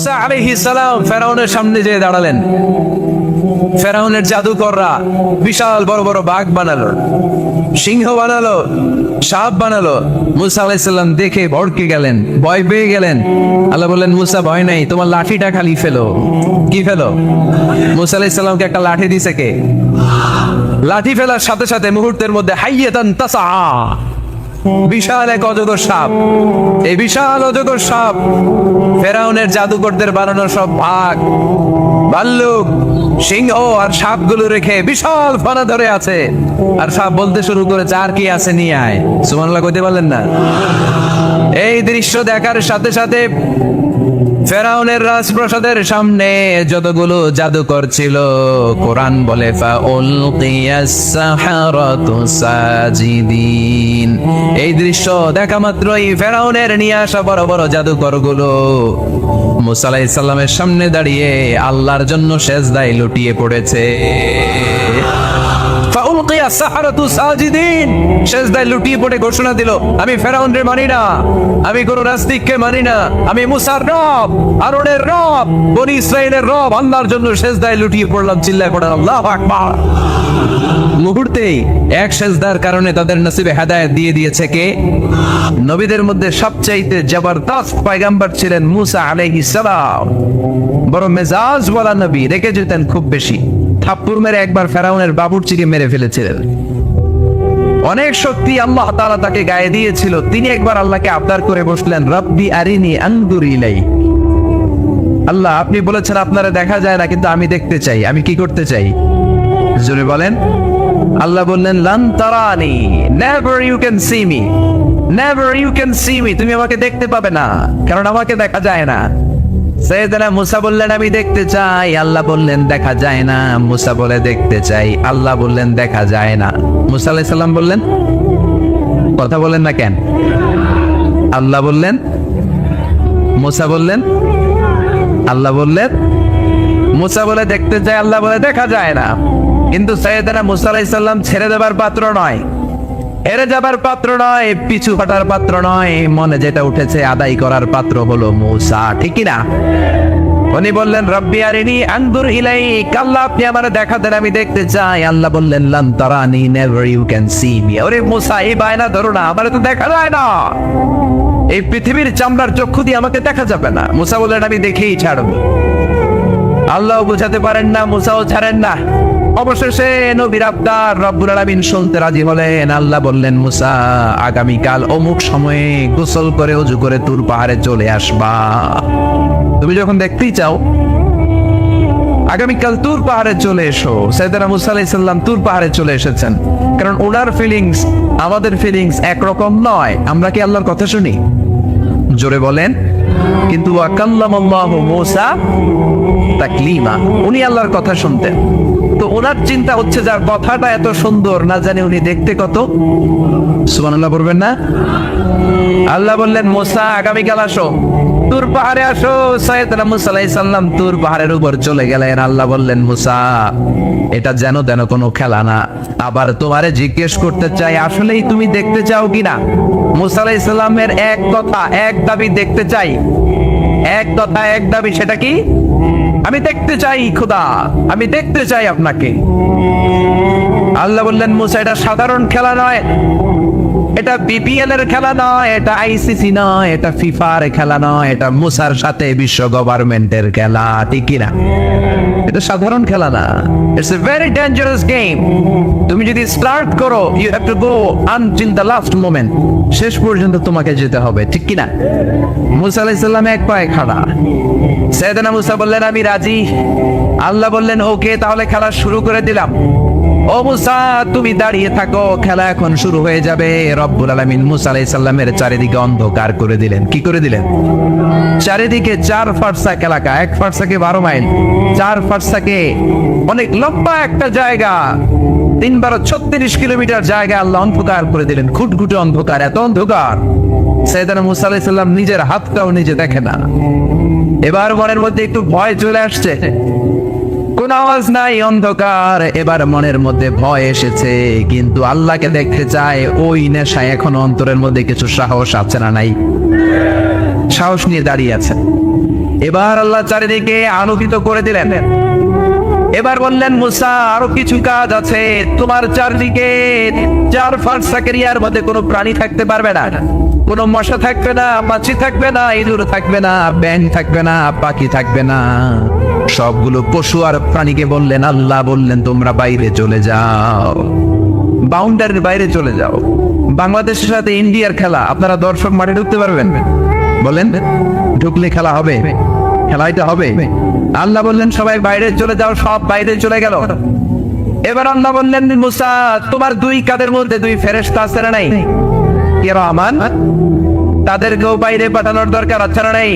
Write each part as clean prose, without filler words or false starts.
মুসা আলাইহিস সালাম ফেরাউনের সামনে যেয়ে দাঁড়ালেন। ফেরাউনের জাদুকররা বিশাল বড় বড় বাঘ বানালো, সিংহ বানালো, সাপ বানালো। মুসা আলাইহিস সালাম দেখে ভড়কে গেলেন, ভয় পেয়ে গেলেন। আল্লাহ বললেন, মুসা ভয় নাই, তোমার লাঠিটা খালি ফেলো। কি ফেলো? মুসা আলাইহিস সালামকে একটা লাঠি দিছে কে? লাঠি ফেলার সাথে সাথে মুহূর্তের মধ্যে হাইয়াতান তাসা, বিশাল এক অজগর সাপ। এই বিশাল অজগর সাপ ফেরাউনের জাদুকরদের বানানো সব বাঘ, ভাল্লুক, সিংহ আর সাপগুলো রেখে বিশাল ফানা ধরে আছে। আর সাপ বলতে শুরু করেছে, আর কি আছে নিয়ে আয়। সুবহানাল্লাহ কইতে পারলেন না? এই দৃশ্য দেখার সাথে সাথে ফেরাউনের রাজপ্রাসাদের সামনে যতগুলো জাদুকর ছিল, কোরআন বলে ফাউলকিয়াস সাহারাতু সাজিদিন। এই দৃশ্য দেখা মাত্রই ফেরাউনের নিয়ে আসা বড় বড় জাদুকর গুলো মুসা আলাইহিস সালামের সামনে দাঁড়িয়ে আল্লাহর জন্য সেজদায় লুটিয়ে পড়েছে। ফাউলকিয়াস সাহারাতু সাজিদিন, সেজদায় লুটিয়ে পড়ে ঘোষণা দিল, আমি ফেরাউনরে মানি না, আমি কোন নাস্তিককে মানি না, আমি মুসার রব, হারুনের রব, বনি ইসরাইলের রব, আল্লাহর জন্য সেজদায় লুটিয়ে পড়লাম। চিল্লায় পড়লাম আল্লাহু আকবার। মুহূর্তেই এক সেজদার কারণে তাদের নসিবে হেদায়েত দিয়ে দিয়েছে কে? নবীদের মধ্যে সবচাইতে জবরদস্ত পয়গম্বর ছিলেন মুসা আলাইহিস সালাম। বড় মেজাজ ওয়ালা নবী, রেখে যেতেন খুব বেশি। থাপ্পড় মেরে একবার ফেরাউনের বাবুর্চিকে মেরে ফেলেছিলেন। অনেক শক্তি আল্লাহ তাআলা তাকে গায়ে দিয়েছিল। তিনি একবার আল্লাহকে আবদার করে বসলেন, রব্বি আরিনি আনজুর ইলাই। আল্লাহ, আপনি বলেছেন আপনারা দেখা যায় না, কিন্তু আমি দেখতে চাই। আমি কি করতে চাই? জোরে বলেন। আল্লাহ বললেন, লান তারানি, never you can see me, never you can see me. তুমি আমাকে দেখতে পাবে না, কারণ আমাকে দেখা যায় না। সাইয়েদনা মুসা বললেন, আমি দেখতে চাই। আল্লাহ বললেন, দেখা যায় না। মুসা বলে, দেখতে চাই। আল্লাহ বললেন, দেখা যায় না। মুসা আলাইহিস সালাম বললেন, কথা বলেন না কেন? আল্লাহ বললেন, মুসা বললেন, আল্লাহ বললেন। মুসা বলে দেখতে চাই, আল্লাহ বলে দেখা যায় না। কিন্তু সাইয়েদনা মুসা আলাইহিস সালাম ছেড়ে দেবার পাত্র নয়, হেরে যাবার পাত্র নয়, পিছু হটার পাত্র নয়। মনে যেটা উঠেছে আদায় করার পাত্র হলো মুসা, ঠিক কি না? উনি বললেন, রব্বি আরিনি আনজুর ইলাইক। আল্লাহ, আপনি আমারে দেখা দেন, আমি দেখতে চাই। আল্লাহ বললেন, লান তারানি, never you can see me. ওরে মুসা, এই বায়না ধরো না, আমারে তো দেখা যায় না। এই পৃথিবীর চামড়ার চক্ষু দিয়ে আমাকে দেখা যাবে না। মুসা বললেন, আমি দেখেই ছাড়বো। আল্লাহ বুঝাতে পারেন না, মুসাও ছাড়েন না। অবশেষে নবীর আবদার রব্বুল আলামিন শুনতে রাজি হলেন। আল্লাহ বললেন, মুসা, আগামীকাল অমুক সময়ে গোসল করে ওযু করে তুর পাহাড়ে চলে আসবা। তুমি যখন দেখতেই চাও, আগামীকাল তুর পাহাড়ে চলে এসো। সাইয়েদনা মুসা আলাইহিস সালাম তুর পাহাড়ে চলে এসেছেন, কারণ ওনার ফিলিংস আমাদের ফিলিংস একরকম নয়। আমরা কি আল্লাহর কথা শুনি? জোরে বলেন। কিন্তু ওয়াকাল্লামাল্লাহু মুসা তাকলিমা, উনি আল্লাহর কথা শুনতেন। তো ওনার চিন্তা হচ্ছে, যার কথাটা এত সুন্দর, না জানি উনি দেখতে কত। সুবহানাল্লাহ বলবেন না? আল্লাহ বললেন, মুসা, আগামীকাল আসো, তুর পাহাড়ে আসো। সাইয়েদনা মুসা আলাইহিস সালাম তুর পাহাড়ের উপর চলে গেলেন। আল্লাহ বললেন, মুসা, এটা যেন তেন কোনো খেলা না। আবার তোমারে জিজ্ঞেস করতে চাই, আসলেই তুমি দেখতে চাও কিনা? মুসা আলাইহিস সালামের এক কথা এক দাবি, দেখতে চাই। এক কথা এক দাবি, সেটা কি? আমি দেখতে চাই খোদা, আমি দেখতে চাই আপনাকে। আল্লাহ বললেন, মুসা, এটা সাধারণ খেলা নয়, এটা বিপিএল এর খেলা নয়, এটা আইসিসি নয়, এটা ফিফার খেলা নয়, এটা মুসার সাথে বিশ্ব গভর্নমেন্টের খেলা, ঠিক কিনা? এটা সাধারণ খেলা না। It's a very dangerous game. তুমি যদি স্টার্ট করো, you have to go until the last moment. শেষ পর্যন্ত তোমাকে যেতে হবে, ঠিক কিনা? মুসা আলাইহিস সালাম এক পায়ে খাড়া। সাইয়েদনা মুসা বললেন, আমি রাজি। আল্লাহ বললেন, ওকে, তাহলে খেলা শুরু করে দিলাম। ও মুসা, তুমি দাঁড়িয়ে থাকো, খেলা এখন শুরু হয়ে যাবে। রব্বুল আলামিন মুসা আলাইহিস সালামের চারিদিকে অন্ধকার করে দিলেন। কি করে দিলেন? চারিদিকে 4 ফারসাক এলাকা, 1 ফারসাকে 12 মাইল, 4 ফারসাকে অনেক লম্বা একটা জায়গা, 3 × 36 কিলোমিটার জায়গা আল্লাহ অন্ধকার করে দিলেন। খুটখুটে অন্ধকার, এত অন্ধকার সাইয়েদনা মুসা আলাইহিস সালাম নিজের হাতটাও নিজে দেখে না। এবার মনের মধ্যে একটু ভয় চলে আসছে। কোন আওয়াজ নাই, অন্ধকার। এবার মনের মধ্যে ভয় এসেছে, কিন্তু আল্লাহকে দেখতে চায়। ওই নেশায় এখন অন্তরের মধ্যে কিছু সাহস আছে না নাই? সাহস নিয়ে দাঁড়িয়ে আছে। এবার আল্লাহ চারিদিকে আলোকিত করে দিলেন। এবার বললেন, মুসা আরো কিছু কাজ আছে, তোমার চারদিকে 4 এরিয়ার মধ্যে কোনো প্রাণী থাকতে পারবে না, কোনো মশা থাকবে না, মাছি থাকবে না, ইঁদুর থাকবে না, ব্যাঙ থাকবে না, পাখি থাকবে না। সবগুলো পশু আর প্রাণীকে বললেন, আল্লাহ বললেন তোমরা বাইরে চলে যাও, বাউন্ডারির বাইরে চলে যাও। বাংলাদেশের সাথে ইন্ডিয়ার খেলা, আপনারা দর্শক মাঠে ঢুকতে পারবেন? বলেন, ঢুকলে খেলা হবে? খেলাইতে হবে। আল্লাহ বললেন সবাই বাইরে চলে যাও, সব বাইরে চলে গেল। এবার আল্লাহ বললেন, মুসা তোমার 2 কাঁধের মধ্যে 2 ফেরেশতা আছে না নাই? কিরামান, তাদেরকেও বাইরে পাঠানোর দরকার আছে না নাই?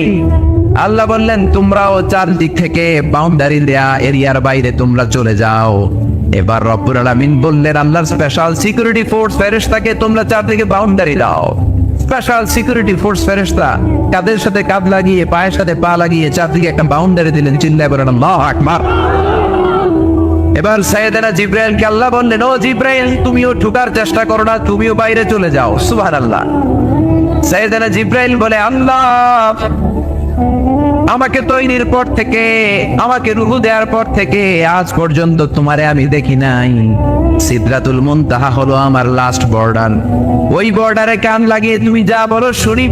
আল্লাহ বললেন তোমরাও 4 দিক থেকে বাউন্ডারি দেয়া এরিয়ার বাইরে তোমরা চলে যাও। এবার রব্বুল আলামিন বললেন, আল্লাহর স্পেশাল সিকিউরিটি ফোর্স ফেরেশতাকে তোমরা 4 দিকে বাউন্ডারি দাও। স্পেশাল সিকিউরিটি ফোর্স ফেরেশতা কাদের সাথে কাঁধ লাগিয়ে, পায়ের সাথে পা লাগিয়ে 4 দিকে একটা বাউন্ডারি দিলেন। চিল্লায়ে বলেন আল্লাহু আকবার। এবার সাইয়েদনা জিবরাইলকে আল্লাহ বললেন, ও জিবরাইল তুমিও ঢোকার চেষ্টা করো না, তুমিও বাইরে চলে যাও। সুবহানাল্লাহ। সাইয়েদনা জিবরাইল বলে, আল্লাহ আমাকে তৈরির পর থেকে, আমাকে রূহ দেওয়ার পর থেকে আজ পর্যন্ত তোমারে আমি দেখি নাই। সিদরাতুল মুনতাহা হলো আমার লাস্ট বর্ডার। ওই বর্ডারে কান লাগিয়ে তুমি যা বলো শুনি,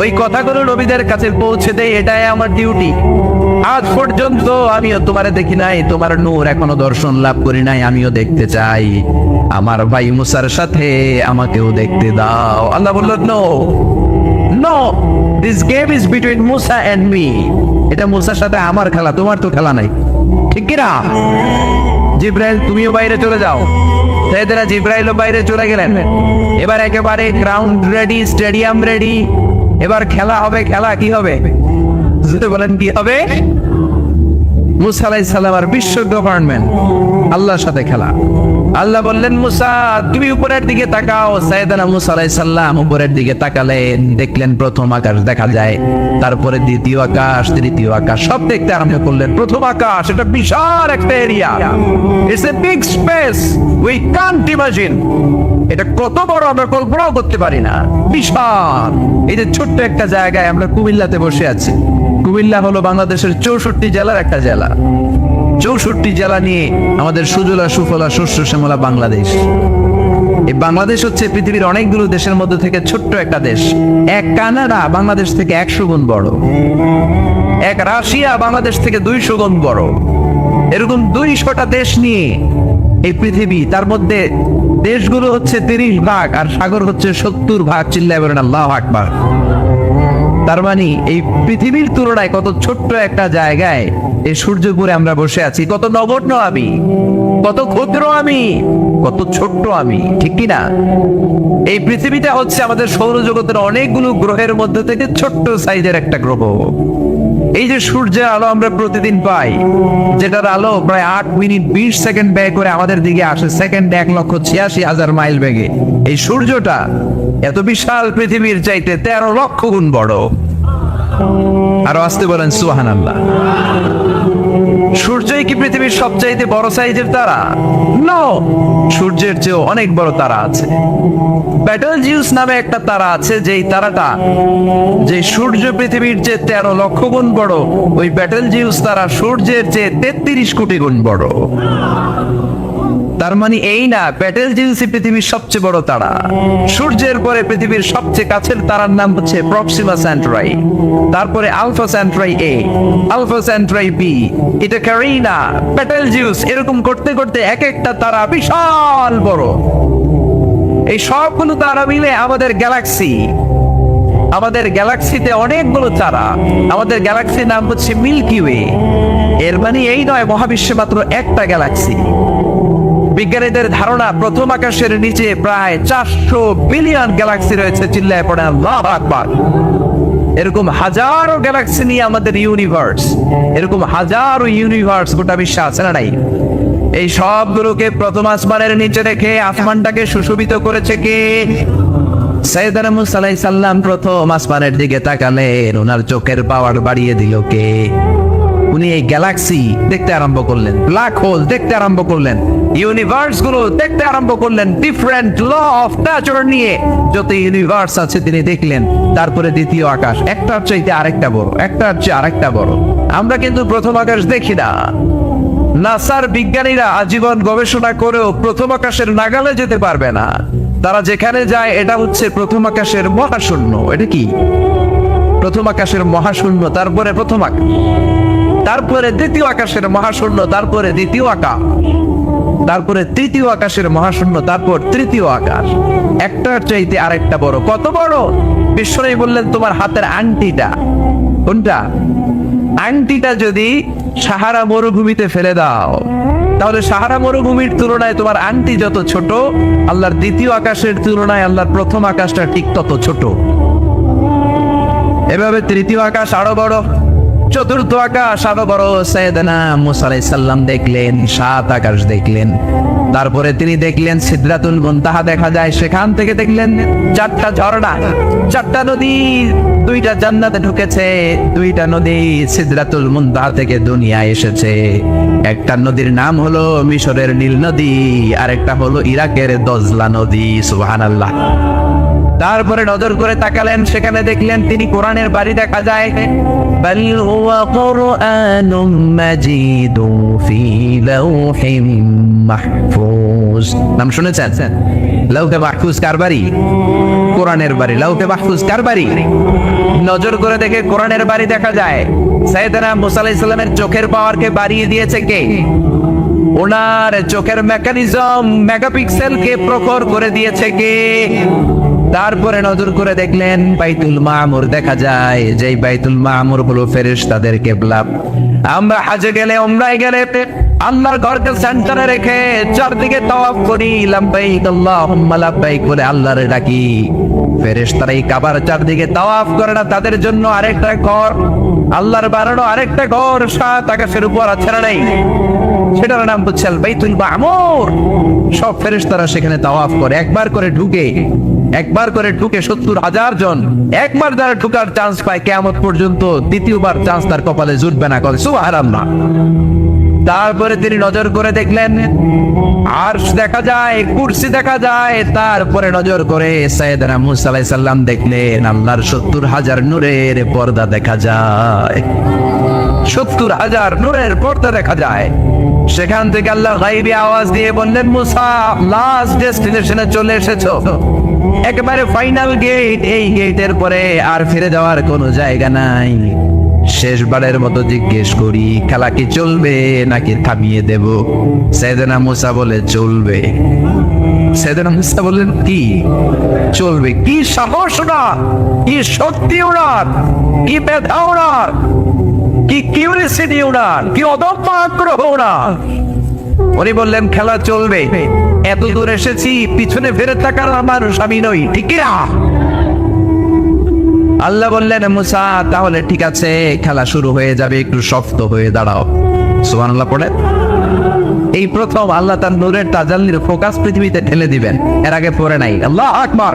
ওই কথাগুলো নবীদের কাছে পৌঁছে দেই, এটাই আমার ডিউটি। আজ পর্যন্ত আমিও তোমারে দেখি নাই, তোমার নূর এখনো দর্শন লাভ করি নাই, আমিও দেখতে চাই। আমার ভাই মুসার সাথে আমাকেও দেখতে দাও। আল্লাহ বলল, no no, this game is between Musa and me. এটা মুসার সাথে আমার খেলা, তোমার তো খেলা নাই, ঠিক কি না? জিব্রাইল তুমিও বাইরে চলে যাও। সাইয়েদনা জিব্রাইলও বাইরে চলে গেলেন। এবার একেবারে গ্রাউন্ড রেডি, স্টেডিয়াম রেডি। এবার খেলা হবে। খেলা কি হবে? বলেন কি হবে? মুসা আলাইহিস সালাম আর বিশ্ব গভর্নমেন্ট, আল্লাহর সাথে খেলা। আল্লাহ বললেন, মুসা তুমি উপরের দিকে তাকাও। সাইয়েদনা মুসা আলাইহিস সালাম উপরের দিকে তাকালেন, দেখলেন প্রথম আকাশ দেখা যায়, তারপরে দ্বিতীয় আকাশ, তৃতীয় আকাশ, সব দেখতে আরম্ভ করলেন। প্রথম আকাশ, এটা বিশাল একটা area, it's a big space, we can't imagine. এটা কত বড় আমরা কল্পনাও করতে পারি না, বিশাল। এই যে ছোট্ট একটা জায়গায় আমরা কুমিল্লাতে বসে আছি। কুমিল্লা হলো বাংলাদেশের 64 জেলার একটা জেলা। 64 জেলা নিয়ে আমাদের সুজলা সুফলা শস্য শ্যামলা বাংলাদেশ। এই বাংলাদেশ হচ্ছে পৃথিবীর অনেকগুলো দেশের মধ্যে থেকে ছোট্ট একটা দেশ। এক কানাডা বাংলাদেশ থেকে 100 গুণ বড়, এক রাশিয়া বাংলাদেশ থেকে 200 গুণ বড়। এরকম 200টা দেশ নিয়ে এই পৃথিবী, তার মধ্যে দেশগুলো হচ্ছে 30 ভাগ আর সাগর হচ্ছে 70 ভাগ। চিল্লায়ে বলেন আল্লাহু আকবার। তার মানে এই পৃথিবীর তুলনায় কত ছোট্ট একটা জায়গায় এই সূর্যপুরে আমরা বসে আছি। কত নগণ্য আমি, কত ক্ষুদ্র আমি, কত ছোট্ট আমি, ঠিক কি না? এই পৃথিবীটা হচ্ছে আমাদের সৌরজগতের অনেকগুলো গ্রহের মধ্যে থেকে ছোট্ট সাইজের একটা গ্রহ। এই যে সূর্যের আলো আমরা প্রতিদিন পাই, যেটার আলো প্রায় 8 মিনিট 20 সেকেন্ড ব্যয় করে আমাদের দিকে আসে, সেকেন্ডে 1,86,000 মাইল বেগে। এই সূর্যটা এত বিশাল পৃথিবীর চাইতে 13 লক্ষ গুণ বড়। আরো আসতে বলেন সুবহানাল্লাহ। সূর্যই কি পৃথিবীর সবচাইতে বড় সাইজের তারা? নো, সূর্যের চেয়েও অনেক বড় তারা আছে। বেটেলজিউস নামে একটা তারা আছে, যেই তারাটা, যে সূর্য পৃথিবীর চেয়ে 13 লক্ষ গুণ বড়, ওই বেটেলজিউস তারা সূর্যের চেয়ে 33 কোটি গুণ বড়। তার মানে এই না, বেটেলজিউসই পৃথিবীর সবচেয়ে বড় তারা। সূর্যের পরে পৃথিবীর সবচেয়ে কাছের তারার নাম হচ্ছে প্রক্সিমা সেন্টরাই, তারপরে আলফা সেন্টরাই এ, আলফা সেন্টরাই বি, এটা ক্যারিনা, বেটেলজিউস, এরকম করতে করতে এক একটা তারা বিশাল বড়। এই সবগুলো তারা মিলে আমাদের গ্যালাক্সি। আমাদের গ্যালাক্সিতে অনেকগুলো তারা। আমাদের গ্যালাক্সির নাম হচ্ছে মিল্কি ওয়ে। এর মানে এই নয় মহাবিশ্বে মাত্র একটা গ্যালাক্সি। বিজ্ঞানীদের ধারণা প্রথম আকাশের নিচে প্রায় 400 বিলিয়ন গ্যালাক্সি রয়েছে। চিল্লায়ে পড়ে আল্লাহু আকবার। এরকম হাজারো গ্যালাক্সি নিয়ে আমাদের ইউনিভার্স, এরকম হাজারো ইউনিভার্স গোটা বিশ্বে আছে না নাই? এই সবগুলোকে প্রথম আসমানের নিচে রেখে আসমানটাকে সুশোভিত করেছে কে? সাইয়েদনা মুসা আলাইহিস সালাম প্রথম আসমানের দিকে তাকালেন, ওনার চোখের পাওয়ার বাড়িয়ে দিল কে? উনি এই গ্যালাক্সি দেখতে আরম্ভ করলেন, ব্ল্যাক হোল দেখতে আরম্ভ করলেন। ইউনিভার্স গুলো দেখতে আরম্ভ করলেন, ডিফারেন্ট ল অফ নেচার নিয়ে যত ইউনিভার্স আছে তিনি দেখলেন। তারপরে দ্বিতীয় আকাশ, একটার চাইতে আরেকটা বড়, একটার চেয়ে আরেকটা বড়। আমরা কিন্তু প্রথম আকাশ দেখি না। নাসার বিজ্ঞানীরা আজীবন গবেষণা করেও প্রথম আকাশের নাগালে যেতে পারবে না। তারা যেখানে যায় এটা হচ্ছে প্রথম আকাশের মহাশূন্য। এটা কি? প্রথম আকাশের মহাশূন্য, তারপরে প্রথম আকাশ, তারপরে দ্বিতীয় আকাশের মহাশূন্য, তারপরে দ্বিতীয় আকাশ, তারপরে তৃতীয় আকাশের মহাশূন্য, তারপর তৃতীয় আকাশ। একটার চাইতে আরেকটা বড়। কত বড়? বিশ্বনবী বললেন তোমার হাতের আংটিটা, কোনটা? আংটিটা যদি সাহারা মরুভূমিতে ফেলে দাও, তাহলে সাহারা মরুভূমির তুলনায় তোমার আংটি যত ছোট, আল্লাহর দ্বিতীয় আকাশের তুলনায় আল্লাহর প্রথম আকাশটা ঠিক তত ছোট। এভাবে তৃতীয় আকাশ আরো বড়, চতুর্থ আকাশ আরো বড়। সাইয়েদনা মুসা আলাইহিস সালাম দেখলেন, সাত আকাশ দেখলেন। তারপরে তিনি দেখলেন সিদরাতুল মুনতাহা দেখা যায়, সেখান থেকে দেখলেন চারটা ঝর্ণা, চারটা নদী, দুইটা জান্নাতে ঢুকেছে, দুইটা নদী সিদরাতুল মুনতাহা থেকে দুনিয়ায় এসেছে। একটা নদীর নাম হলো মিশরের নীল নদী, আর একটা হলো ইরাকের দজলা নদী। সুবহানাল্লাহ। তারপরে নজর করে তাকালেন, সেখানে দেখলেন তিনি কোরআনের বাড়ি দেখা যায়। বাল হুয়া কুরআনুম মাজিদুন ফি লাওহিম মাহফুজ। নাম শুনেছেন? লাওহে মাহফুজ কার বাড়ি? কোরআনের বাড়ি। লাওহে মাহফুজ কার বাড়ি? নজর করে দেখে কোরআনের বাড়ি দেখা যায়। সাইয়েদনা মুসা আলাইহিস সালামের চোখের পাওয়ারকে বাড়িয়ে দিয়েছে কে? ওনার চোখের মেকানিজম, মেগাপিক্সেলকে প্রখর করে দিয়েছে কে? তারপরে নজর করে দেখলেন বাইতুল মামুর দেখা যায়, যেই বাইতুল মামুর হলো ফেরেশতাদের কিবলা। আমরা হজে গেলে, উমরায় গেলে আল্লাহর ঘরকে সেন্টারে রেখে চারদিকে তাওয়াফ করি, লাব্বাইক আল্লাহুম্মা লাব্বাইক বলে আল্লাহরে ডাকি। ফেরেশতারা এই কাবার চারদিকে তাওয়াফ করে না, তাদের জন্য আরেকটা ঘর, আল্লাহর বানানো আরেকটা ঘর সাত আকাশের উপর আছে না নাই? সেটার নাম হচ্ছে আল বাইতুল মামুর। সব ফেরেশতারা সেখানে তাওয়াফ করে, একবার করে ঢুকে 70,000 জন একবার যারা ঢুকার চান্স পায় কিয়ামত পর্যন্ত, দ্বিতীয়বার চান্স তার কপালে জুটবে না। করে সুবহানাল্লাহ। তারপরে তিনি নজর করে দেখলেন আরশ দেখা যায়, কুরসি দেখা যায়। তারপরে নজর করে সাইয়েদনা মুসা আলাইহিস সালাম দেখলেন আল্লাহর 70,000 নূরের পর্দা দেখা যায়। 70,000 নূরের পর্দা দেখা যায়। সেখান থেকে আল্লাহ গায়বী আওয়াজ দিয়ে বললেন, মুসা লাস্ট ডেস্টিনেশনে চলে এসেছো, একেবারে ফাইনাল গেট। এই গেটের পরে আর ফিরে যাওয়ার কোনো জায়গা নাই। শেষবারের মতো জিজ্ঞেস করি, খেলা কি চলবে নাকি থামিয়ে দেব? সাইয়েদনা মুসা বলে চলবে। সাইয়েদনা মুসা বললেন কি চলবে? কি সাহস ওনার, কি শক্তি ওনার, কি মেধা ওনার, কি কিউরিসিটি ওনার, কি অদম্য আগ্রহ ওনার। উনি বললেন খেলা চলবে। এত দূর এসেছি, পিছনে ফিরে তাকার মানুষ আমি নই, ঠিক না? আল্লাহ বললেন মুসা তাহলে ঠিক আছে, খেলা শুরু হয়ে যাবে, একটু শক্ত হয়ে দাঁড়াও। সুবহানাল্লাহ পড়ে। এই প্রথম আল্লাহ তার নূরের তাজাল্লির ফোকাস পৃথিবীতে ঠেলে দিবেন, এর আগে পড়ে নাই। আল্লাহু আকবার।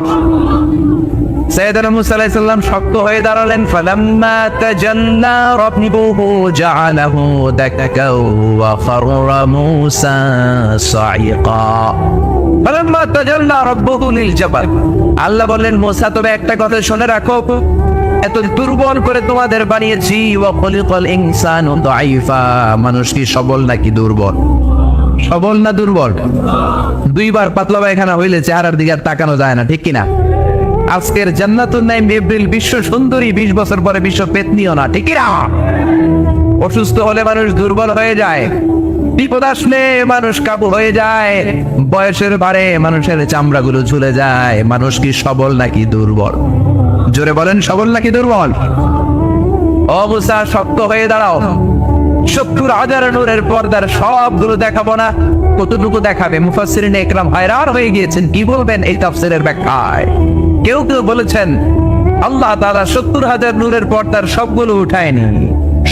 সাইয়েদনা মুসা আলাইহিস সালাম শক্ত হয়ে দাঁড়ালেন। ফালাম্মা তাজাল্লা রাব্বুহু জাআলাহু দাক্কাও ওয়া খাররা মুসা সাইকা। ফালাম্মা তাজাল্লা রাব্বুহু লিল জাবাল। আল্লাহ বললেন মুসা তবে একটা কথা শুনে রাখো, এত দুর্বল করে তোমাদের বানিয়েছি। ওয়া খলিকাল ইনসানু দাঈফা। মানুষ কি সবল নাকি দুর্বল? সবল না দুর্বল? দুইবার পাতলা পায়খানা হইলে চেহারার দিকে আর তাকানো যায় না, ঠিক কিনা? আজকের জান্নাতুন নাইম এপ্রিল বিশ্ব সুন্দরী, 20 বছর পরে বিশ্ব পেতনিও না, ঠিক কিনা? অসুস্থ হলে মানুষ দুর্বল হয়ে যায়, বিপদ আসলে মানুষ কাবু হয়ে যায়, বয়সের ভারে মানুষের চামড়াগুলো ঝুলে যায়। মানুষ কি সবল নাকি দুর্বল? জোরে বলেন, সবল নাকি দুর্বল? ও মুসা শক্ত হয়ে দাঁড়াও। 70,000 নূরের পর্দার সবগুলো দেখাবো না, কতটুকু দেখাবে? মুফাসসিরিন ইকরাম হয়রান হয়ে গিয়েছেন, কি বলবেন এই তাফসীরের ব্যাখ্যায়। কেউ কেউ বলেছেন আল্লাহ তাআলা 70,000 নূরের পর্দার সবগুলো উঠায়নি,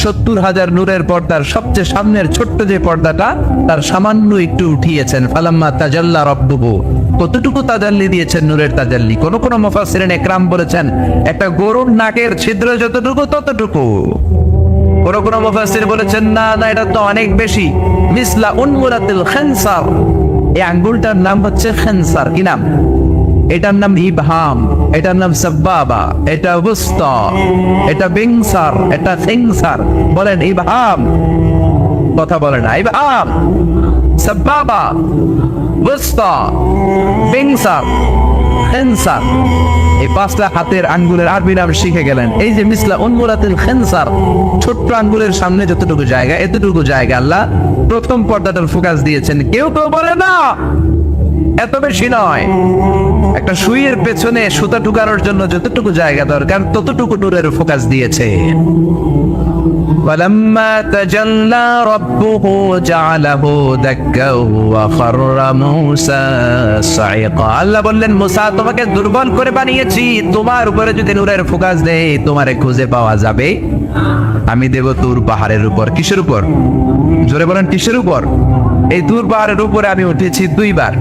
70,000 নূরের পর্দার সবচেয়ে সামনের ছোট্ট যে পর্দাটা তার সামান্য একটু উঠিয়েছেন। ফালাম্মা তাজাল্লা রাব্বুহু, কতটুকু তাজাল্লি দিয়েছেন নূরের তাজাল্লি? কোন কোন মুফাসসিরিন ইকরাম বলেছেন একটা গরুর নাকের ছিদ্র যতটুকু ততটুকু। কোনো মুফাসসির বলেছেন না না, এটা তো অনেক বেশি। মিসলা উনমুলাতিল খিনসার, এই আঙ্গুলটার নাম হচ্ছে খিনসার। কি নাম? এটার নাম ইবহাম, এটার নাম সাব্বাবা, এটা বুস্তা, এটা বিংসার, এটা সিংসার। বলেন ইবহাম, কথা বলে না। ইবহাম, সাব্বাবা, বুস্তা, বিংসার, খিনসার, এই পাঁচটা হাতের আঙ্গুলের আরবি নাম শিখে গেলেন। এই যে মিসলা উনমুলাতিল খিনসার, ছোট্ট আঙ্গুলের সামনে যতটুকু জায়গা, এতটুকু জায়গা আল্লাহ প্রথম পর্দাটার ফোকাস দিয়েছেন। কেউ তো বলে না এত বেশি নয়। একটা সুইয়ের পেছনে সুতা ঢুকানোর জন্য যতটুকু জায়গা দরকার ততটুকু নূরের ফোকাস দিয়েছে। فلما تجلى ربه جعله دكا وخر موسى صعقا। আল্লাহ বললেন, মুসা তোমাকে দুর্বল করে বানিয়েছি, তোমার উপরে যদি নূরের ফোকাস দেই তোমারে খুঁজে পাওয়া যাবে। আমি দেব তুর পাহাড়ের উপর। কিসের উপর? জোরে বলেন, কিসের উপর? এই তুর পাহাড়ের উপরে আমি উঠেছি 2 বার।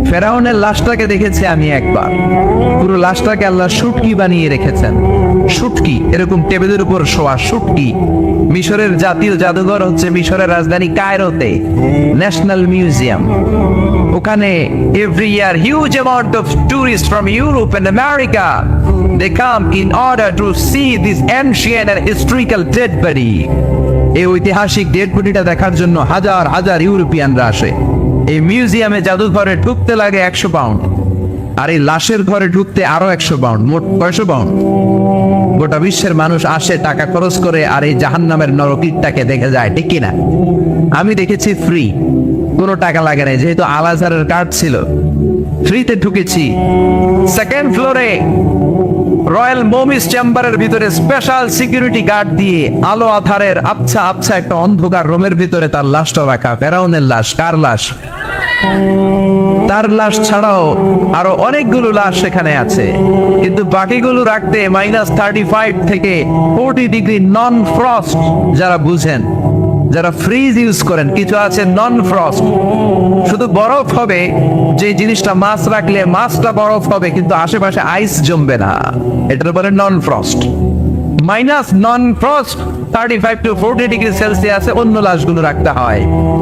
ফেরাউনের লাশটাকে দেখেছি আমি একবার। পুরো লাশটাকে আল্লাহ শুটকি বানিয়ে রেখেছেন। শুটকি, এরকম টেবিলের উপর শোয়া শুটকি। মিশরের জাতীয় জাদুঘর হচ্ছে মিশরের রাজধানী কায়রোতে, ন্যাশনাল মিউজিয়াম। ওখানে every year huge amount of tourist from Europe and America they come in order to see this ancient and historical dead body. এই ঐতিহাসিক ডেড বডিটা দেখার জন্য হাজার হাজার ইউরোপিয়ানরা আসে। এই মিউজিয়ামে জাদুঘরে ঢুকতে লাগে 100 পাউন্ড, আর এই লাশের ঘরে ঢুকতে আরো 100 পাউন্ড, মোট 500 পাউন্ড। গোটা বিশ্বের মানুষ আসে টাকা খরচ করে আর এই জাহান্নামের নরকীটাকে দেখে যায়, ঠিক কিনা? আমি দেখেছি ফ্রি, কোনো টাকা লাগে না, যেহেতু আল আজহারের কার্ড ছিল, ফ্রিতে ঢুকেছি। সেকেন্ড ফ্লোরে রয়্যাল মমিস চেম্বারের ভিতরে স্পেশাল সিকিউরিটি গার্ড দিয়ে আলো আধারের আবছা আবছা একটা অন্ধকার রুমের ভিতরে তার লাশটা রাখা। ফেরাউনের লাশ। কার লাশ? তার লাশ ছাড়াও আরো অনেকগুলো লাশ সেখানে আছে, কিন্তু বাকিগুলো রাখতে -35 থেকে 40 ডিগ্রি নন ফ্রস্ট। যারা বুঝেন, যারা ফ্রিজ ইউজ করেন, কিছু আছে নন ফ্রস্ট, শুধু বরফ হবে। যে জিনিসটা মাছ রাখলে মাছটা বরফ হবে কিন্তু আশেপাশে আইস জমবে না, এটার বলে non frost. Non frost 35 to 40 degree সেলসিয়াসে অন্য লাশগুলো রাখতে হয়,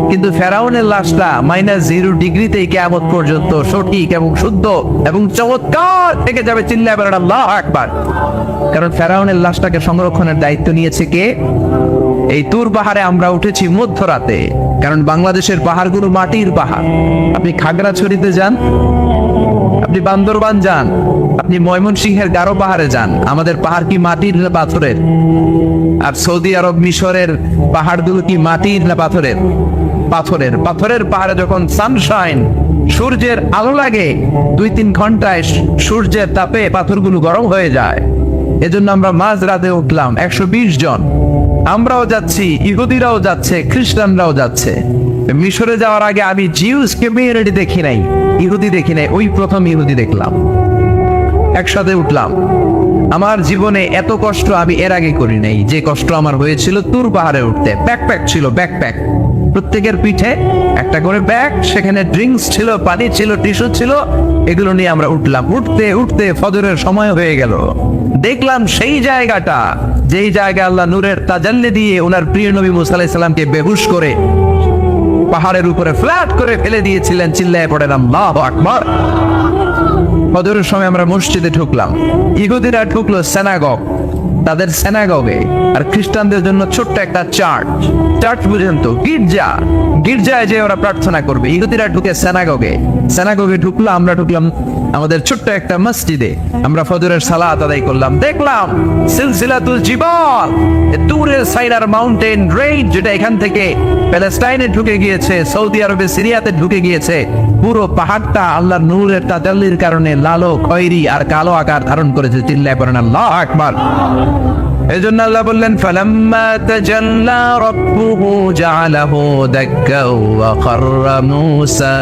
কিন্তু ফেরাউনের লাশটা -0 ডিগ্রিতেই কিয়ামত পর্যন্ত সঠিক এবং শুদ্ধ এবং চমৎকার থেকে যাবে। চিল্লায় বলেন আল্লাহু আকবার। কারণ ফেরাউনের লাশটাকে সংরক্ষণের দায়িত্ব নিয়েছে কে? এই তুর পাহাড়ে আমরা উঠেছি মধ্যরাতে, কারণ বাংলাদেশের পাহাড়গুলো মাটির পাহাড়। আপনি খাগড়াছড়িতে যান, আপনি বান্দরবান যান, আপনি ময়মনসিংহের গারো পাহাড়ে যান, আমাদের পাহাড় কি মাটির না পাথরের? আর সৌদি আরব মিশরের পাহাড়গুলো কি মাটির না পাথরের? পাথরের। পাথরের পাহাড়ে যখন সানশাইন, সূর্যের আলো লাগে, 2-3 ঘন্টায় সূর্যের তাপে পাথরগুলো গরম হয়ে যায়। এজন্য আমরা মাঝ রাতে উঠলাম 120 জন। আমরাও যাচ্ছি, ইহুদিরাও যাচ্ছে, খ্রিস্টানরাও যাচ্ছে। মিশরে যাওয়ার আগে আমি জিউস কমিউনিটি দেখি নাই, ইহুদি দেখি নাই, ওই প্রথম ইহুদি দেখলাম। একসাথে উঠলাম। আমার জীবনে এত কষ্ট আমি এর আগে করি নাই, যে কষ্ট আমার হয়েছিল তুর পাহাড়ে উঠতে। ব্যাকপ্যাক ছিল, ব্যাকপ্যাক, প্রত্যেকের পিঠে একটা করে ব্যাগ, সেখানে ড্রিঙ্কস ছিল, পানি ছিল, টিস্যু ছিল, এগুলো নিয়ে আমরা উঠলাম। উঠতে উঠতে ফজরের সময় হয়ে গেল। দেখলাম সেই জায়গাটা, যেই জায়গা আল্লাহ নূরের তাজাল্লি দিয়ে ওনার প্রিয় নবী মুসা আলাইহিস সালামকে বেহুশ করে পাহাড়ের উপরে ফ্ল্যাট করে ফেলে দিয়েছিলেন। চিল্লায়ে পড়েন আল্লাহু আকবার। ফজরের সময় আমরা মসজিদে ঢুকলাম, ইহুদিরা ঢুকলো সিনাগগ, তাদের সিনাগগে, আর খ্রিস্টানদের জন্য ছোট্ট একটা চার্চ। চার্চ বুঝেন তো, গির্জা। গির্জায় যে ওরা প্রার্থনা করবে। ইহুদিরা ঢুকে সিনাগগে। সিনাগগে ঢুকলো, আমরা ঢুকলাম আমাদের ছোট্ট একটা মসজিদে। আমরা ফজরের সালাত আদায় করলাম। দেখলাম সিলসিলাতুল জিবাল, তুরের সাইনার মাউন্টেন রেঞ্জ, যেটা এখান থেকে প্যালেস্টাইনে ঢুকে গিয়েছে, সৌদি আরবে, সিরিয়াতে ঢুকে গিয়েছে। পুরো পাহাড়টা আল্লাহর নূরের তাজাল্লির কারণে লালো, খয়েরি আর কালো আকার ধারণ করেছে। চিল্লায়ে পড়েন আল্লাহু আকবার। এজন্য আল্লাহ বললেন, ফালাম্মা তাজাল্লা রাব্বুহু জাআলাহু দাক্কা ওয়া খাররা মূসা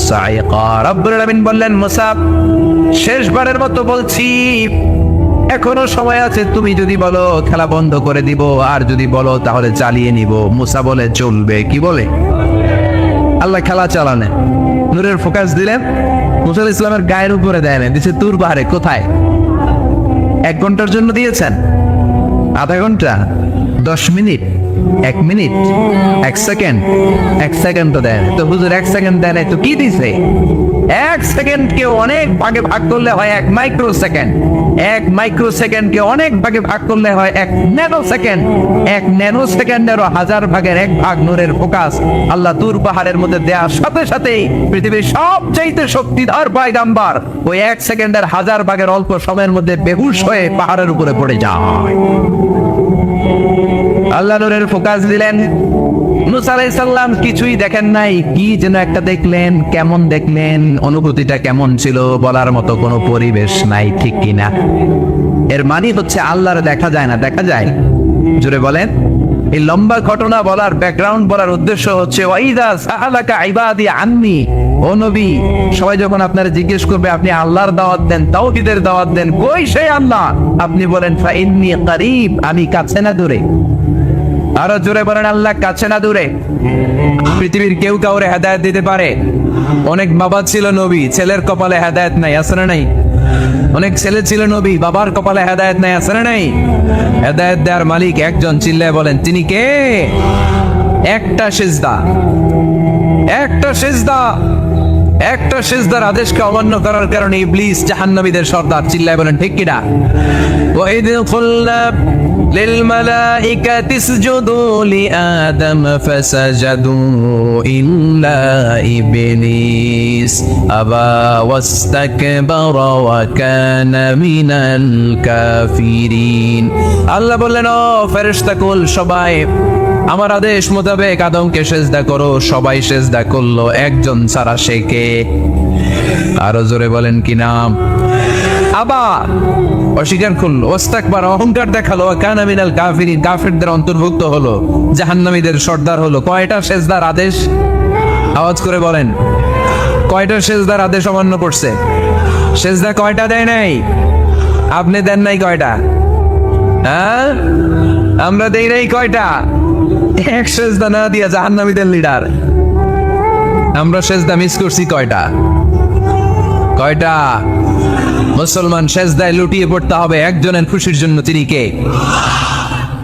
সাইকা। রব্বুল আলামিন বললেন, মুসা, শেষবারের মতো বলছি, এখনো সময় আছে। তুমি যদি বলো খেলা বন্ধ করে দিব, আর যদি বলো তাহলে চালিয়ে নিব। মুসা বলে চলবে। কি বলে? আল্লাহ খেলা চালানে নূরের ফোকাস দিলেন। মুসা আলাইহিস সালামের গায়ের উপরে দেয় না, দিছে তুর পাহাড়ে। কোথায়? 1 ঘন্টার জন্য দিয়েছেন। আধা ঘন্টা, 10 মিনিট, 1 মিনিট, 1 সেকেন্ড, 1 সেকেন্ড তো দেন তো হুজুর, 1 সেকেন্ড দেন তো কি দিছে? 1 সেকেন্ডকে অনেক ভাগে ভাগ করলে হয় 1 মাইক্রো সেকেন্ড, 1 মাইক্রো সেকেন্ডকে অনেক ভাগে ভাগ করলে হয় 1 ন্যানো সেকেন্ড, 1 ন্যানো সেকেন্ডেরও 1000 ভাগের 1 ভাগ নূরের ফোকাস আল্লাহ তুর পাহাড়ের মধ্যে দেওয়ার সাথে সাথেই পৃথিবীর সবচাইতে শক্তিধর পয়গাম্বর ওই 1 সেকেন্ডের 1000 ভাগের অল্প সময়ের মধ্যে বেহুশ হয়ে পাহাড়ের উপরে পড়ে যায়। আল্লাহ নূরের ফোকাস দিলেন। মুসা আলাইহিস সালাম কিছুই দেখেন নাই, কি যেন একটা দেখলেন। কেমন দেখলেন, অনুভূতিটা কেমন ছিল বলার মতো কোনো পরিবেশ নাই, ঠিক কিনা? এর মানে হচ্ছে আল্লাহর দেখা যায় না, দেখা যায়? জোরে বলেন। এই লম্বা ঘটনা বলার, ব্যাকগ্রাউন্ড বলার উদ্দেশ্য হচ্ছে ওয়াইদা সাআলাকা ইবাদি আন্নি, ও নবী, সবাই যখন আপনারা জিজ্ঞেস করবে আপনি আল্লাহর দাওয়াত দেন, তাওহীদের দাওয়াত দেন, কই সেই আল্লাহ? আপনি বলেন ফা ইন্নী করিব, আমি কাছে না দূরে। আরো জোরে বলেন আল্লাহ কাছে না দূরে। পৃথিবীর কেউ কাউরে হেদায়েত দিতে পারে। অনেক বাবা ছিল নবী, ছেলের কপালে হেদায়েত নাই, আছে না নাই? অনেক ছেলে ছিল নবী, বাবার কপালে হেদায়েত নাই, আছে না নাই? হেদায়েত দেওয়ার মালিক একজন, চিল্লায় বলেন তিনি কে? একটা সিজদা, একটা সিজদা, একটা সিজদার আদেশকে অমান্য করার কারণে ইবলিস জাহান্নামীদের সর্দার, চিল্লায় বলেন ঠিক কিনা? ওয়াইদ কুলনা للملائكة اسجدوا لآدم فسجدوا إلا إبليس أبى واستكبر وكان من الكافرين। আল্লাহ বললেন, ও ফেরেশতা কুল সবাই আমার আদেশ মোতাবেক আদমকে সেজদা করো। সবাই সেজদা করলো, একজন ছাড়া, সে কে? আরো জোরে বলেন কি নাম? আবার অস্বীকার করলো, ওয়াস্তাকবার, অহংকার দেখালো, কানা মিনাল কাফিরিন, কাফিরদের অন্তর্ভুক্ত হলো, জাহান্নামীদের সর্দার হলো। কয়টা সেজদার আদেশ? আওয়াজ করে বলেন, কয়টা সেজদার আদেশ অমান্য করছে? সেজদা কয়টা দেয় নাই? আপনি দেন নাই কয়টা? হ্যাঁ, আমরা দেই নাই কয়টা? এক সেজদা না দিয়া জাহান্নামীদের লিডার। আমরা সেজদা মিস করছি কয়টা? কয়টা? মুসলমান সেজদায় লুটিয়ে পড়তে হবে একজনের খুশির জন্য, তিনি কে?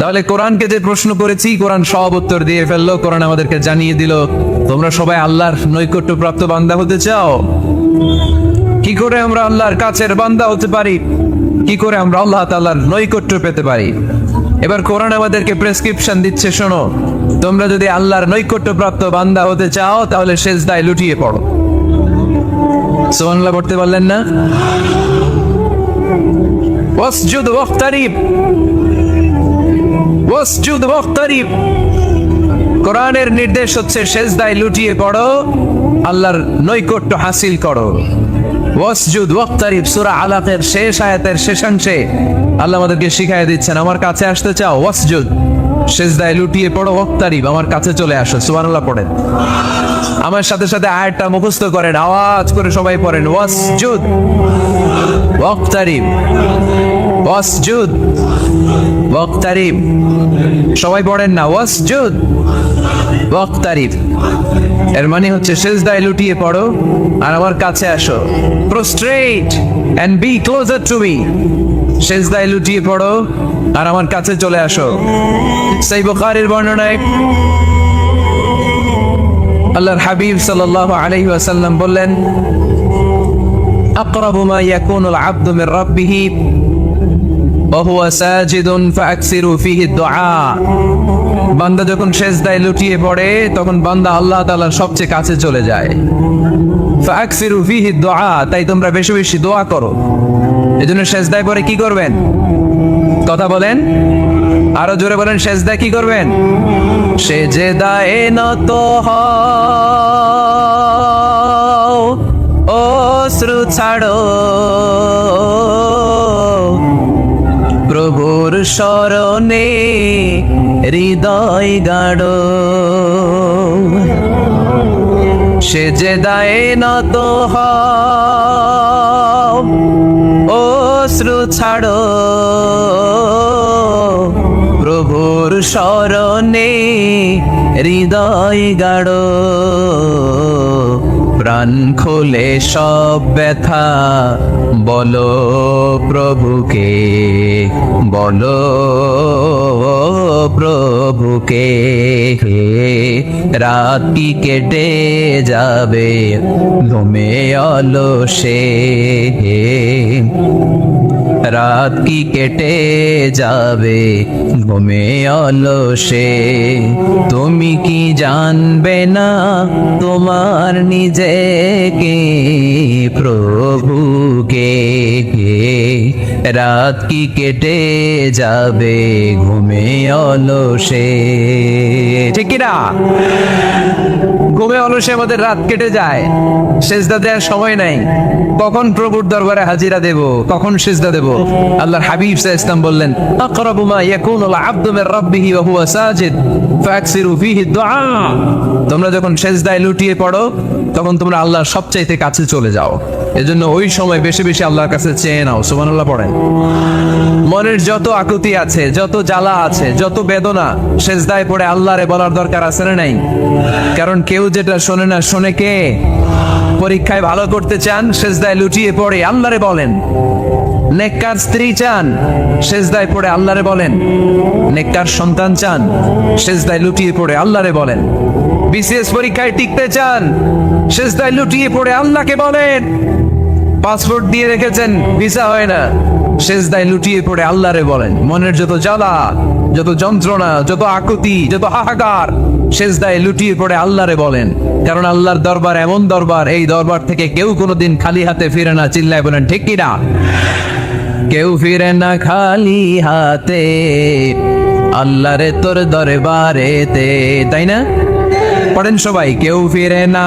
তাহলে কোরআনকে যে প্রশ্ন করেছি, কোরআন সব উত্তর দিয়ে ফেললো। কোরআন আমাদেরকে জানিয়ে দিল, তোমরা সবাই আল্লাহর নৈকট্য প্রাপ্ত বান্দা হতে চাও? কি করে আমরা আল্লাহর কাছের বান্দা হতে পারি? কি করে আমরা আল্লাহ তাআলার নৈকট্য পেতে পারি? এবার কোরআন আমাদেরকে প্রেসক্রিপশন দিচ্ছে, শোনো, তোমরা যদি আল্লাহর নৈকট্য প্রাপ্ত বান্দা হতে চাও তাহলে সেজদায় লুটিয়ে পড়ো। সুবহানাল্লাহ পড়তে পারলেন না? ওয়াসজুদ ওয়াক্তারিব, ওয়াসজুদ ওয়াক্তারিব। কোরআনের নির্দেশ হচ্ছে সেজদায় লুটিয়ে পড়ো, আল্লাহর নৈকট্য হাসিল করো। ওয়াসজুদ ওয়াক্তারিব, সূরা আলাকের শেষ আয়াতের শেষাংশে আল্লাহ আমাদেরকে শিখাইয়ে দিচ্ছেন, আমার কাছে আসতে চাও, ওয়াসজুদ, সেজদায় লুটিয়ে পড়ো, ওয়াক্তারিব, আমার কাছে চলে আসো। সুবহানাল্লাহ পড়েন। আমার সাথে সাথে আয়াতটা মুখস্থ করেন, আওয়াজ করে সবাই পড়েন, ওয়াসজুদ ওয়াক্তারিব, ওয়াসজুদ ওয়াক্তারিব। সবাই পড়েন না, ওয়াসজুদ ওয়াক্তারিব। এর মানে হচ্ছে সেজদায় লুটিয়ে পড়ো আর আমার কাছে আসো। Prostrate and be closer to me. সেজদায় লুটিয়ে পড়ো আর আমার কাছে চলে আসো। সহিহ বুখারীর বর্ণনায় আল্লাহর হাবিব সাল্লাল্লাহু আলাইহি ওয়াসাল্লাম বললেন, আকরাবু মা ইয়াকুনুল আবদু মির রাব্বিহি ওয়া হুয়া সাজিদুন ফাআকসিরু ফীহি দুআ। বান্দা যখন সেজদায় লুটিয়ে পড়ে তখন বান্দা আল্লাহ তাআলার সবচেয়ে কাছে চলে যায়। ফাআকসিরু ফীহি দুআ, তাই তোমরা বেশি বেশি দোয়া করো। এজন্য সেজদায় পড়ে কি করবেন? কথা বলেন, আরো জোরে বলেন, সেজদায় কি করবেন? সেজদায়ে নত হও, অশ্রু ছাড়ো, প্রভুর শরণে হৃদয় গাড়ো। সেজদায়ে নত হও, অশ্রু ছাড়ো, প্রভুর শরণে হৃদয় গাড়ো। প্রাণ খুলে সব ব্যথা বলো প্রভুকে, বলো প্রভুকে। রাত কি কেটে যাবে ঘুমে অলসে, রাত কি কেটে যাবে ঘুমে অলসে। তুমি কি জানবে না তোমার নিজেকে প্রভুকে, রাত কি কেটে যাবে ঘুমে অলসে। ঠিক কিনা? ঘুমে অলসে আমাদের রাত কেটে যায়, সেজদা দেওয়ার সময় নাই। কখন প্রভুর দরবারে হাজিরা দেব, কখন সেজদা দেব? আল্লাহর হাবিব সাল্লাল্লাহু আলাইহি ওয়াসাল্লাম বললেন, আকরাবু মা ইয়াকুনুল আবদু মির রাব্বিহি ওয়া হুয়া সাজিদ ফাকসিরু ফীহি দুআ। তোমরা যখন সেজদায় লুটিয়ে পড়ো তখন তোমরা আল্লাহর সবচাইতে কাছে চলে যাও। এজন্য ওই সময় বেশি বেশি আল্লাহর কাছে চেয়ে নাও। সুবহানাল্লাহ পড়েন। মনের যত আকুতি আছে, যত জ্বালা আছে, যত বেদনা, সেজদায় পড়ে আল্লাহরে বলার দরকার আছে না নাই? কারণ কেউ যেটা শোনে না, শোনে কে? পরীক্ষায় ভালো করতে চান, সেজদায় লুটিয়ে পড়ে আল্লাহরে বলেন। নেককার স্ত্রী চান, সেজদায় পড়ে আল্লাহরে বলেন। নেককার সন্তান চান, সেজদায় লুটিয়ে পড়ে আল্লাহরে বলেন। বিসিএস পরীক্ষায় টিকতে চান, সেজদায় লুটিয়ে পড়ে আল্লাহকে বলেন। পাসপোর্ট দিয়ে রেখেছেন, ভিসা হয় না, সেজদায় লুটিয়ে পড়ে আল্লাহরে বলেন। মনের যত জ্বালা, যত যন্ত্রণা, যত আকুতি, যত হাহাকার, সেজদায় লুটিয়ে পড়ে আল্লাহরে বলেন। কারণ আল্লাহর দরবার এমন দরবার, এই দরবার থেকে কেউ কোনোদিন খালি হাতে ফিরে না। চিল্লায় বলেন ঠিক কিনা? কেউ ফিরে না খালি হাতে আল্লাহরে তোর দরবারেতে, তাই না? পড়েন সবাই, কেউ ফিরে না।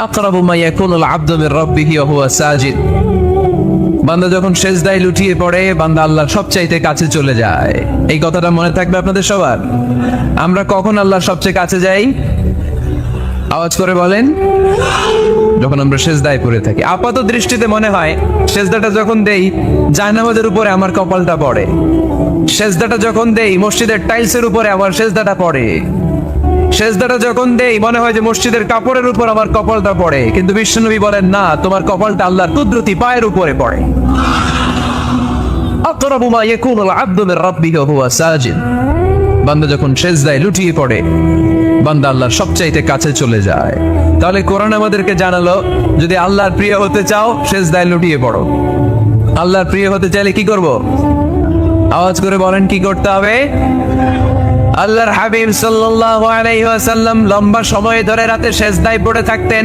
আকরাবু মা ইয়াকুনুল আবদু মির রাব্বিহি ওয়া হুয়া সাজিদ। বান্দা যখন সেজদায় লুটিয়ে পড়ে, বান্দা আল্লাহর সবচাইতে কাছে চলে যায়। এই কথাটা মনে থাকবে আপনাদের সবার। আমরা কখন আল্লাহর সবচেয়ে কাছে যাই? আওয়াজ করে বলেন। যখন আমরা সেজদায় পড়ে থাকি। আপাত দৃষ্টিতে মনে হয় সেজদাটা যখন দেই জায়নামাজের উপরে আমার কপালটা পড়ে, সেজদাটা যখন দেই মসজিদের টাইলসের উপরে আমার সেজদাটা পড়ে, সেজদাটা যখন দেই মনে হয় যে মসজিদের কাপড়ের উপর আমার কপালটা পড়ে। কিন্তু বিশ্বনবী বলেন না, তোমার কপালটা আল্লাহর কুদরতি পায়ের উপরে পড়ে। আকরাবু মা ইয়াকুনুল আবদু মির রাব্বিহি ওয়া হুয়া সাজিদ। বান্দা যখন সেজদায় লুটিয়ে পড়ে, বান্দা আল্লাহর সবচাইতে কাছে চলে যায়। তাহলে কোরআন আমাদেরকে জানালো, যদি আল্লাহর প্রিয় হতে চাও সেজদায় লুটিয়ে পড়ো। আল্লাহর প্রিয় হতে চাইলে কি করব? আওয়াজ করে বলেন, কি করতে হবে? আল্লাহর হাবিব সাল্লাল্লাহু আলাইহি ওয়াসাল্লাম লম্বা সময় ধরে রাতে সেজদায় পড়ে থাকতেন।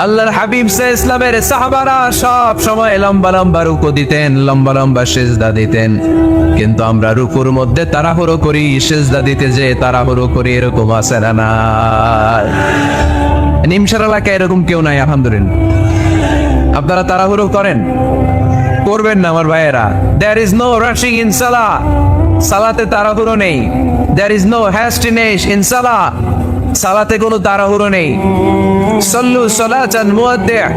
আল্লাহর হাবিব সাল্লাল্লাহু আলাইহি ওয়াসাল্লামের সাহাবারা সব সময় লম্বা লম্বা রুকু দিতেন, লম্বা লম্বা সেজদা দিতেন। কিন্তু আমরা রুকুর মধ্যে তাড়াহুড়ো করি, সেজদা দিতে যে তাড়াহুড়ো করি, এরকম আছে না? না, নিমসার এলাকায় এরকম কেউ নাই আলহামদুলিল্লাহ। আপনারা তাড়াহুড়ো করেন? করবেন না আমার ভাইয়েরা। There is no rushing in salah. সালাতে তাড়াহুড়ো নেই। There is no hastiness in salah. সালাতে কোনো তাড়াহুড়ো নেই। সল্লু সালাতান মুআদ্দিআ।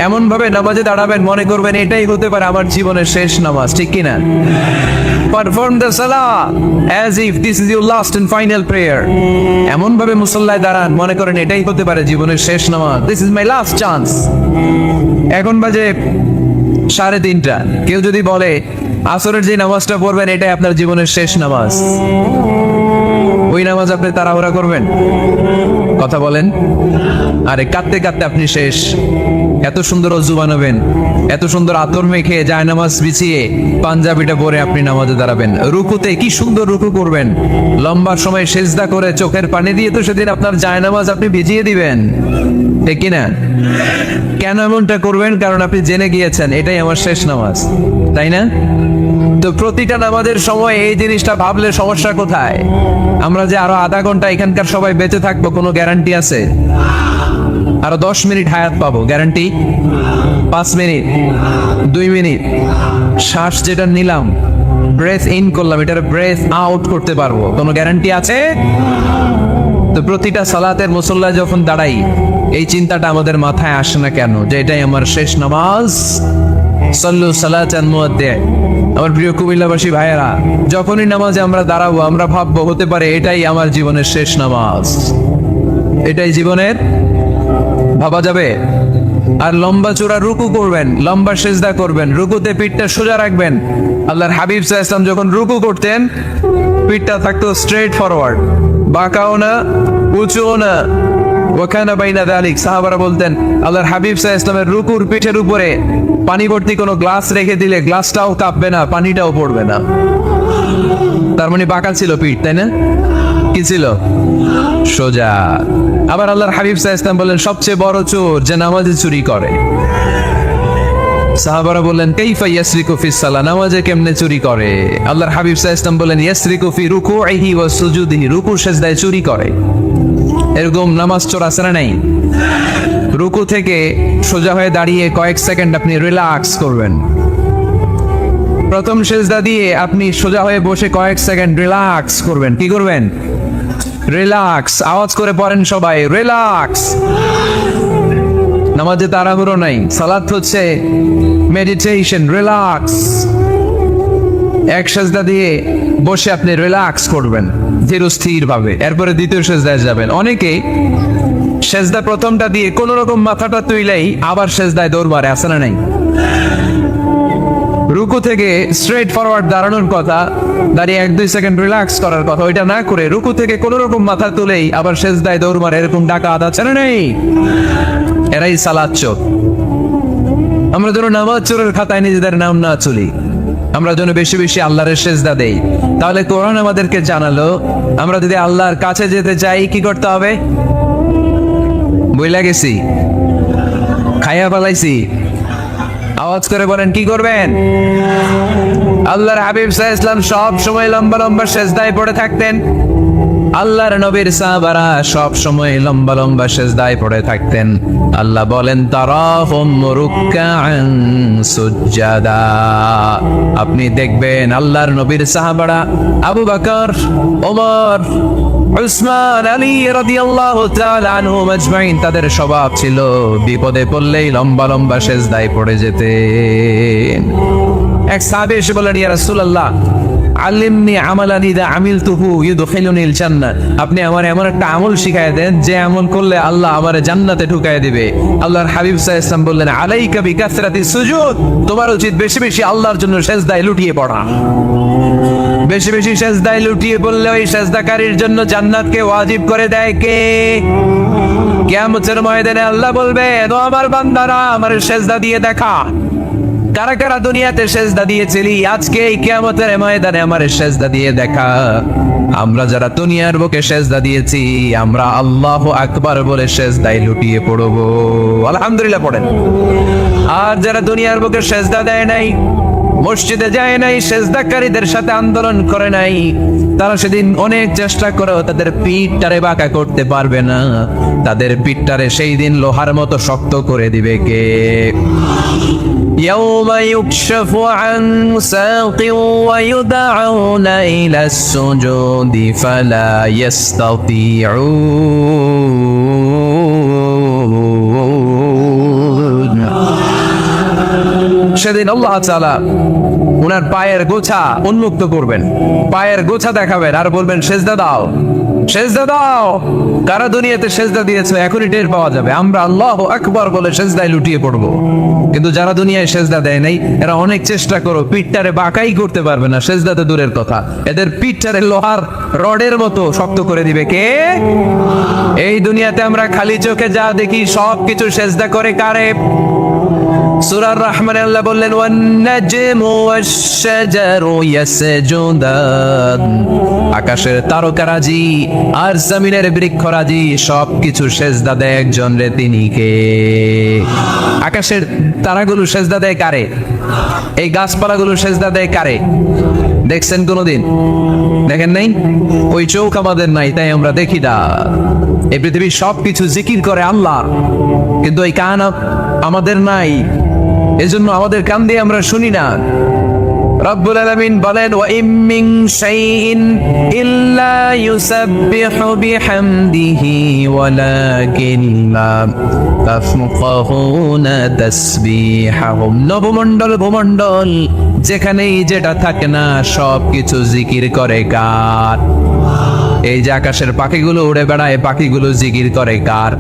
এমন ভাবে নামাজে দাঁড়াবেন মনে করবেন এটাই হতে পারে আমার জীবনের শেষ নামাজ, ঠিক কিনা? Perform the salah as if this is your last and final prayer. এমন ভাবে মুসল্লায় দাঁড়ান মনে করেন এটাই হতে পারে জীবনের শেষ নামাজ। This is my last chance. এখন বাজে 3:30। কেউ যদি বলে আসরের যে নামাজটা পড়বেন এটাই আপনার জীবনের শেষ নামাজ, ওই নামাজ আপনি তাড়াহুড়া করবেন? কথা বলেন। আরে কাঁদতে কাঁদতে আপনি শেষ। এত সুন্দর ওযু বানাবেন, এত সুন্দর আতর মেখে জায়নামাজ বিছিয়ে পাঞ্জাবিটা পরে আপনি নামাজে দাঁড়াবেন। রুকুতে কি সুন্দর রুকু করবেন, লম্বা সময় সেজদা করে চোখের পানি দিয়ে তো সেদিন আপনার জায়নামাজ আপনি ভিজিয়ে দিবেন, ঠিক কিনা? কেন এমনটা করবেন? কারণ আপনি জেনে গিয়েছেন এটাই আমার শেষ নামাজ, তাই না? তো প্রতিটা নামাজের সময় এই জিনিসটা ভাবলে সমস্যা কোথায়? আমরা যে আরো আধা ঘন্টা এখানকার সবাই বেঁচে থাকবো কোনো গ্যারান্টি আছে? আরো 10 মিনিট হায়াত পাবো, গ্যারান্টি? 5 মিনিট, 2 মিনিট, শ্বাস যেটা নিলাম, ব্রেথ ইন করলাম, এটার ব্রেথ আউট করতে পারবো, কোনো গ্যারান্টি আছে? তো প্রতিটা সালাতের মুসল্লায় যখন দাঁড়াই এই চিন্তাটা আমাদের মাথায় আসে না কেন যে এটাই আমার শেষ নামাজ? সল্লু সালাতান মুআদ্দিআ আমার প্রিয় কুমিল্লাবাসী ভাইয়েরা, যখনই নামাজে আমরা দাঁড়াবো আমরা ভাববো হতে পারে এটাই আমার জীবনের শেষ নামাজ, এটাই জীবনের, ভাবা যাবে। আর লম্বা চূড়া রুকু করবেন, লম্বা সেজদা করবেন, রুকুতে পিঠটা সোজা রাখবেন। আল্লাহর হাবিব সাল্লাল্লাহু আলাইহি ওয়াসাল্লাম যখন রুকু করতেন পিঠটা থাকতো স্ট্রেট ফরওয়ার্ড, বাঁকাও না উঁচুও না। ওয়াকানা বাইনা যালিক, সাহাবারা বলতেন আল্লাহর হাবিব সাল্লাল্লাহু আলাইহি ওয়াসাল্লামের রুকুর পিঠের উপরে পানি ভর্তি কোনো গ্লাস রেখে দিলে গ্লাসটাও কাঁপবে না, পানিটাও পড়বে না। তার মানে বাঁকা ছিল পিঠ, তাই না? কি ছিল? সোজা। আবার আল্লাহর হাবিব সাল্লাল্লাহু আলাইহি ওয়াসাল্লাম বললেন সবচেয়ে বড় চোর যে নামাজে চুরি করে। সাহাবারা বললেন কাইফা ইয়াসরিকু ফিস সালাহ, নামাজে কেমনে চুরি করে? আল্লাহর হাবিব সাল্লাল্লাহু আলাইহি ওয়াসাল্লাম বললেন ইয়াসরিকু ফি রুকুইহি ওয়া সুজুদিহি, রুকু সেজদায় চুরি করে। এরকম নামাজ চোর আছে না নাই? রুকু থেকে সোজা হয়ে দাঁড়িয়ে কয়েক সেকেন্ড আপনি রিল্যাক্স করবেন। প্রথম সেজদা দিয়ে আপনি সোজা হয়ে বসে কয়েক সেকেন্ড রিল্যাক্স করবেন। কি করবেন? রিল্যাক্স। আওয়াজ করে পড়েন সবাই, রিল্যাক্স। নামাজে তাড়াহুড়ো নাই, সালাত হচ্ছে মেডিটেশন, রিল্যাক্স। এক সেজদা দিয়ে বসে আপনি রিল্যাক্স করবেন ধীর স্থির ভাবে, এরপরে দ্বিতীয় সেজদায় যাবেন। অনেকে সেজদা প্রথমটা দিয়ে কোন রকম মাথাটা তুইলেই আবার সেজদায় দৌড় মারে, আছে না নাই? রুকু থেকে স্ট্রেট ফরওয়ার্ড দাঁড়ানোর কথা, দাঁড়িয়ে 1-2 সেকেন্ড রিল্যাক্স করার কথা, ওইটা না করে রুকু থেকে কোন রকম মাথা তুলেই আবার সেজদায় দৌড় মারে, এরকম ডাকাত আছে না নাই? এরাই সালাত চোর। আমরা যেন নামাজ চোরের খাতায় নিজেদের নাম না চলি, আমরা যেন বেশি বেশি আল্লাহর সেজদা দেই। তাহলে কোরআন আমাদেরকে জানালো আমরা যদি আল্লাহর কাছে যেতে চাই কি করতে হবে? বইলা গেছি, খাইয়া পালাইছি, আওয়াজ করে বলেন কি করবেন? আল্লাহর হাবিব সাল্লাল্লাহু আলাইহি ওয়াসাল্লাম সব সময় লম্বা লম্বা সেজদায় পড়ে থাকতেন। আল্লাহর নবীর সাহাবারা সব সময় লম্বা লম্বা সেজদায় পড়ে থাকতেন। আল্লাহ বলেন তারাহুম রুকআন সুজদা, আপনি দেখবেন আল্লাহর নবীর সাহাবারা আবু বকর, ওমর, উসমান, আলী রাদিয়াল্লাহু তাআলা আনহুম আজমাইন, তাদের স্বভাব ছিল বিপদে পড়লেই লম্বা লম্বা সেজদায় পড়ে যেতেন। এক সাহাবী এসে বললেন ইয়া রাসূলুল্লাহ আল্লিমনি আমালান ইযা আমিলতুহু ইউদখিলুনিল জান্নাহ, আপনি আমারে এমন একটা আমল শিখায় দেন যে আমল করলে আল্লাহ আমারে জান্নাতে ঢুকায় দিবে। আল্লাহর হাবিব সাল্লাল্লাহু আলাইহি ওয়াসাল্লাম বললেন আলাইকা বিকাসরাতিস সুজুদ, তোমার উচিত বেশি বেশি আল্লাহর জন্য সেজদায় লুটিয়ে পড়া। বেশি বেশি সেজদায় লুটিয়ে পড়লে ওই সেজদাকারীর জন্য জান্নাতকে ওয়াজিব করে দেয় কে? কিয়ামতের ময়দানে আল্লাহ বলবে ও আমার বান্দারা আমার সেজদা দিয়ে দেখা, কারা কারা দুনিয়াতে সেজদা দিয়েছিলি, আজকে এই কিয়ামতের ময়দানে আমার সেজদা দিয়ে দেখা। আমরা যারা দুনিয়ার বুকে সেজদা দিয়েছি আমরা আল্লাহু আকবার বলে সেজদায় লুটিয়ে পড়বো, আলহামদুলিল্লাহ পড়েন। আর যারা দুনিয়ার বুকে সেজদা দেয় নাই, মসজিদে যায় নাই, সেজদাকারীদের সাথে আন্দোলন করে নাই, তারা সেদিন অনেক চেষ্টা করেও তাদের পিঠটারে বাঁকা করতে পারবে না। তাদের পিঠটারে সেই দিন লোহার মতো শক্ত করে দিবে কে? يوم يكشف عن ساق ويدعون إلى السجود فلا يستطيعون। সেদিন আল্লাহ তাআলা ওনার পায়ের গোছা উন্মুক্ত করবেন, পায়ের গোছা দেখাবেন আর বলবেন সেজদা দাও, সেজদা দাও। কারা দুনিয়াতে সেজদা দিয়েছে এখনই টের পাওয়া যাবে। আমরা আল্লাহু আকবার বলে সেজদায় লুটিয়ে পড়বো, কিন্তু যারা দুনিয়ায় সেজদা দেয় নাই এরা অনেক চেষ্টা করো পিঠটারে বাঁকাই করতে পারবে না, সেজদাতে দূরের কথা, এদের পিঠটারে লোহার রডের মতো শক্ত করে দিবে কে? এই দুনিয়াতে আমরা খালি চোখে যা দেখি সব কিছু সেজদা করে কারে? সূরা আর-রহমানে আল্লাহ বললেন ওয়ান নাজমু ওয়াশ-শাজারু ইয়াসজুদান, আকাশের তারকারাজি আর জমিনের বৃক্ষরাজি সবকিছু সেজদা দেয় একজন রে, তিনি কে? আকাশের তারাগুলো সেজদা দেয় কারে? এই গাছপালাগুলো সেজদা দেয় কারে? দেখছেন কোনদিন? দেখেন নাই? ওই চোখ আমাদের নাই তাই আমরা দেখি না। এই পৃথিবীর সবকিছু জিকির করে আল্লাহ, কিন্তু এই কান আমাদের নাই, এজন্য আমাদের কান দিয়ে আমরা শুনি না। রব্বুল আলামিন বলেন ওয়া ইম মিন শাইইন ইল্লা ইউসাব্বিহু বিহামদিহি ওয়ালাকিন লা তাফকাহুনা তাসবিহাহুম। নবমণ্ডল ভূমণ্ডল যেখানেই যেটা থাকে না সব কিছু জিকির করে কার? এই যে আকাশের পাখিগুলো উড়ে বেড়ায়, পাখিগুলো জিকির করে কার?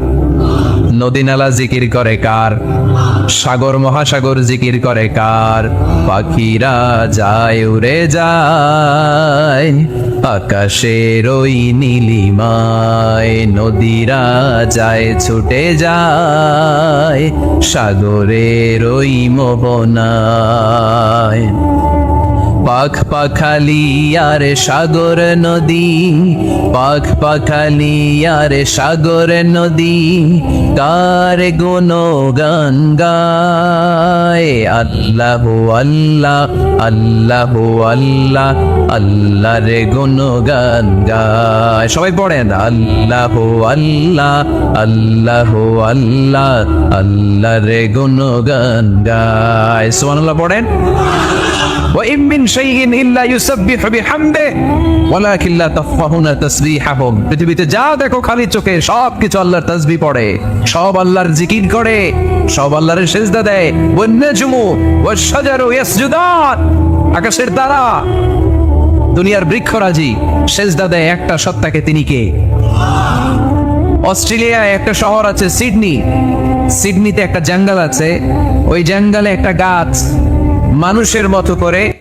নদী নালা জিকির করে কার? সাগর মহাসাগর জিকির করে কার? পাখিরা যায় উড়ে যায় আকাশের ওই নীলিমায়, নদীরা যায় ছুটে যায় সাগরের ওই মোহনায়। পাখ পাখালি আর সাগর নদী, পাখ পাখালি আর সাগর নদী, কার গুণগান গায়? আল্লাহ আল্লাহ আল্লাহ আল্লাহ আল্লাহ রে গুণগান গায়। সবাই পড়েন আল্লাহ আল্লাহ আল্লাহ আল্লাহ আল্লাহ রে গুণগান গায়। সুবহানাল্লাহ পড়েন। وإن من شيء إلا يسبح بحمده ولكن لا تفقهون تسبيحهم। পৃথিবীতে যা দেখো খালি চোখে সব কিছু আল্লাহর তাসবিহ পড়ে, সব আল্লাহর জিকির করে, সব আল্লাহর সিজদা দেয়। ওয়ান-নাজমু ওয়াশ-শাজারু ইয়াসজুদান। আকাশের তারা, দুনিয়ার বৃক্ষরাজি সিজদা দেয় একটা সত্তাকে। তিনি কে? অস্ট্রেলিয়ায় একটা শহর আছে সিডনি, সিডনিতে একটা জঙ্গল আছে, ওই জঙ্গলে একটা গাছ মানুষের মতো করে